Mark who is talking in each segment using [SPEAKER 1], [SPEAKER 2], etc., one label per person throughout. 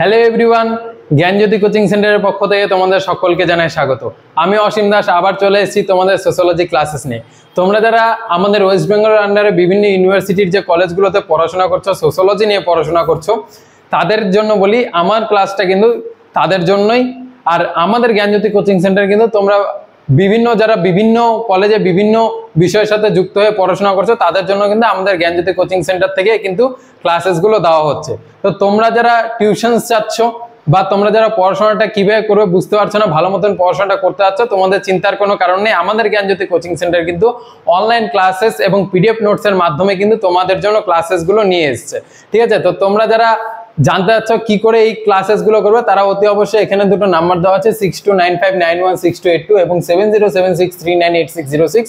[SPEAKER 1] Hello everyone, জ্ঞানজ্যোতি coaching সেন্টারের পক্ষ থেকে তোমাদের সকলকে জানাই স্বাগত। আমি অসীম দাস আবার চলে এসেছি তোমাদের সোশ্যোলজি ক্লাসেস নিয়ে। তোমরা যারা আমাদের ওয়েস্ট বেঙ্গলের আন্ডারে বিভিন্ন ইউনিভার্সিটির যে কলেজগুলোতে পড়াশোনা করছো, সোশ্যোলজি নিয়ে পড়াশোনা করছো, তাদের জন্য বলি আমার ক্লাসটা কিন্তু তাদের জন্যই। আর আমাদের জ্ঞানজ্যোতি কোচিং সেন্টার কিন্তু তোমরা যারা বিভিন্ন কলেজে বিভিন্ন বিষয়ের সাথে যুক্ত হয়ে পড়াশোনা করছো, তাদের জন্য কিন্তু আমাদের জ্ঞানজ্যোতি কোচিং সেন্টার থেকে কিন্তু ক্লাসেসগুলো দেওয়া হচ্ছে। তো তোমরা যারা টিউশন চাচ্ছ বা তোমরা যারা পড়াশোনাটা কিভাবে করবে বুঝতে পারছো না, ভালো মতন পড়াশোনাটা করতে পারছো, তোমাদের চিন্তার কোনো কারণ নেই। আমাদের জ্ঞানজ্যোতি কোচিং সেন্টার কিন্তু অনলাইন ক্লাসেস এবং পিডিএফ নোটসের মাধ্যমে কিন্তু তোমাদের জন্য ক্লাসেসগুলো নিয়ে এসছে। ঠিক আছে, তো তোমরা যারা জানতে চাচ্ছ কি করে এই ক্লাসেসগুলো করবে, তারা অতি অবশ্যই এখানে দুটো নাম্বার দেওয়া আছে 6295916282 এবং 7076398606।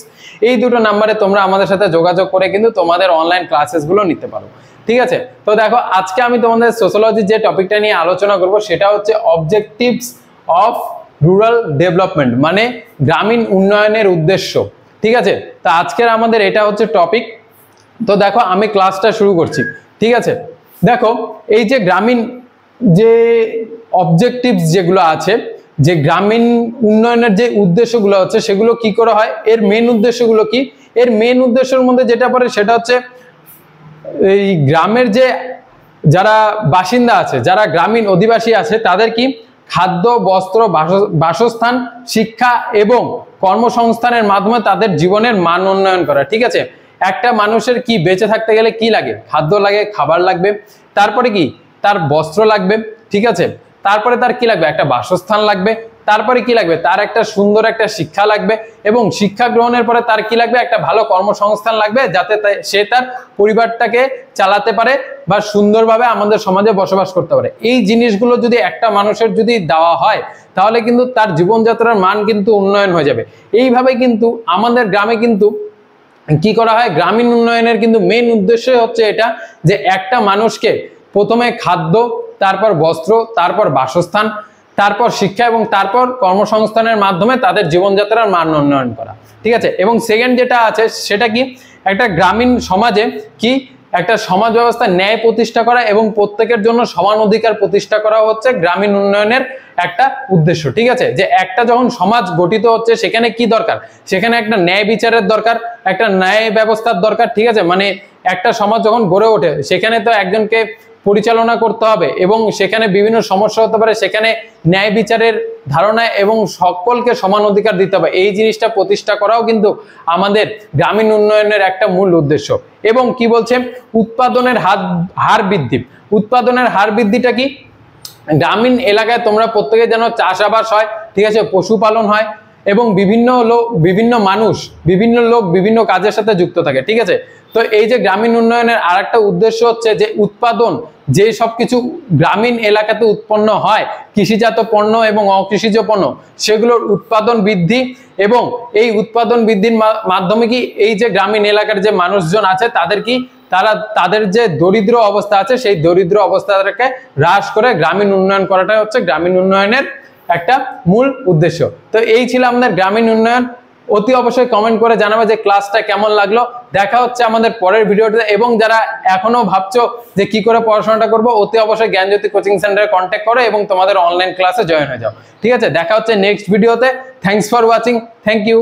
[SPEAKER 1] এই দুটো নাম্বারে তোমরা আমাদের সাথে যোগাযোগ করে কিন্তু তোমাদের অনলাইন ক্লাসেসগুলো নিতে পারো। ঠিক আছে, তো দেখো আজকে আমি তোমাদের সোশ্যোলজির যে টপিকটা নিয়ে আলোচনা করব সেটা হচ্ছে অবজেক্টিভস অফ রুরাল ডেভেলপমেন্ট, মানে গ্রামীণ উন্নয়নের উদ্দেশ্য। ঠিক আছে, তো আজকের আমাদের এটা হচ্ছে টপিক। তো দেখো আমি ক্লাসটা শুরু করছি। ঠিক আছে, দেখো এই যে গ্রামীণ যে অবজেক্টিভস যেগুলো আছে, যে গ্রামীণ উন্নয়নের যে উদ্দেশ্যগুলো হচ্ছে, সেগুলো কি করে হয়, এর মেন উদ্দেশ্যগুলো কি? এর মেন উদ্দেশ্যের মধ্যে যেটা পড়ে সেটা হচ্ছে এই গ্রামের যে যারা বাসিন্দা আছে, যারা গ্রামীণ অধিবাসী আছে, তাদের কি খাদ্য, বস্ত্র, বাসস্থান, শিক্ষা এবং কর্মসংস্থানের মাধ্যমে তাদের জীবনের মান উন্নয়ন করা। ঠিক আছে, একটা মানুষের কি বেঁচে থাকতে গেলে কি লাগে? খাদ্য লাগে, খাবার লাগবে, তারপরে কি তার বস্ত্র লাগবে। ঠিক আছে, তারপরে তার কি লাগবে? একটা বাসস্থান লাগবে, তারপরে কি লাগবে? তার একটা সুন্দর একটা শিক্ষা লাগবে, এবং শিক্ষা গ্রহণের পরে তার কি লাগবে? একটা ভালো কর্মসংস্থান লাগবে, যাতে সে তার পরিবারটাকে চালাতে পারে বা সুন্দরভাবে আমাদের সমাজে বসবাস করতে পারে। এই জিনিসগুলো যদি একটা মানুষের যদি দেওয়া হয়, তাহলে কিন্তু তার জীবনযাত্রার মান কিন্তু উন্নয়ন হয়ে যাবে। এইভাবে কিন্তু আমাদের গ্রামে কিন্তু কি করা হয়, গ্রামীণ উন্নয়নের কিন্তু মেন উদ্দেশ্য হচ্ছে এটা, যে একটা মানুষকে প্রথমে খাদ্য, তারপর বস্ত্র, তারপর বাসস্থান, তারপর শিক্ষা এবং তারপর কর্মসংস্থানের মাধ্যমে তাদের জীবনযাত্রার মান উন্নয়ন করা। ঠিক আছে, এবং সেকেন্ড যেটা আছে সেটা কি, একটা গ্রামীণ সমাজে কি একটা সমাজ ব্যবস্থা ন্যায় প্রতিষ্ঠা করা এবং প্রত্যেকের জন্য সমান অধিকার প্রতিষ্ঠা করা হচ্ছে গ্রামীণ উন্নয়নের একটা উদ্দেশ্য। ঠিক আছে, যে একটা যখন সমাজ গঠিত হচ্ছে, সেখানে কি দরকার? সেখানে একটা ন্যায় বিচারের দরকার, একটা ন্যায় ব্যবস্থার দরকার। ঠিক আছে, মানে একটা সমাজ যখন গড়ে ওঠে, সেখানে তো একজনকে পরিচালনা করতে হবে এবং সেখানে বিভিন্ন সমস্যা হতে পারে, সেখানে ন্যায় বিচারের ধারণা এবং সকলকে সমান অধিকার দিতে হবে। এই জিনিসটা প্রতিষ্ঠা করাও কিন্তু আমাদের গ্রামীণ উন্নয়নের একটা মূল উদ্দেশ্য। এবং কি বলছে, উৎপাদনের হার বৃদ্ধি। উৎপাদনের হার বৃদ্ধিটা কি? গ্রামীণ এলাকায় তোমরা প্রত্যেকে জানো চাষাবাদ হয়, ঠিক আছে, পশুপালন হয় এবং বিভিন্ন মানুষ বিভিন্ন লোক বিভিন্ন কাজের সাথে যুক্ত থাকে। ঠিক আছে, তো এই যে গ্রামীণ উন্নয়নের আরেকটা উদ্দেশ্য হচ্ছে যে উৎপাদন, যে সবকিছু গ্রামীণ এলাকাতে উৎপন্ন হয়, কৃষিজাত পণ্য এবং অকৃষিজ পণ্য, সেগুলোর উৎপাদন বৃদ্ধি। এবং এই উৎপাদন বৃদ্ধির মাধ্যমে কি এই যে গ্রামীণ এলাকার যে মানুষজন আছে, তাদের যে দরিদ্র অবস্থা আছে, সেই দরিদ্র অবস্থাটাকে হ্রাস করে গ্রামীণ উন্নয়ন করাটাই হচ্ছে গ্রামীণ উন্নয়নের একটা মূল উদ্দেশ্য। তো এই ছিল আমাদের গ্রামীণ উন্নয়ন। অতি অবশ্যই কমেন্ট করে জানাবে যে ক্লাসটা কেমন লাগলো। দেখা হচ্ছে আমাদের পরের ভিডিওতে। এবং যারা এখনো ভাবছো যে কি করে পড়াশোনাটা করবো, অতি অবশ্যই জ্ঞানজ্যোতি কোচিং সেন্টারে কন্ট্যাক্ট করো এবং তোমাদের অনলাইন ক্লাসে জয়েন হয়ে যাও। ঠিক আছে, দেখা হচ্ছে নেক্সট ভিডিওতে। Thanks for watching. Thank you.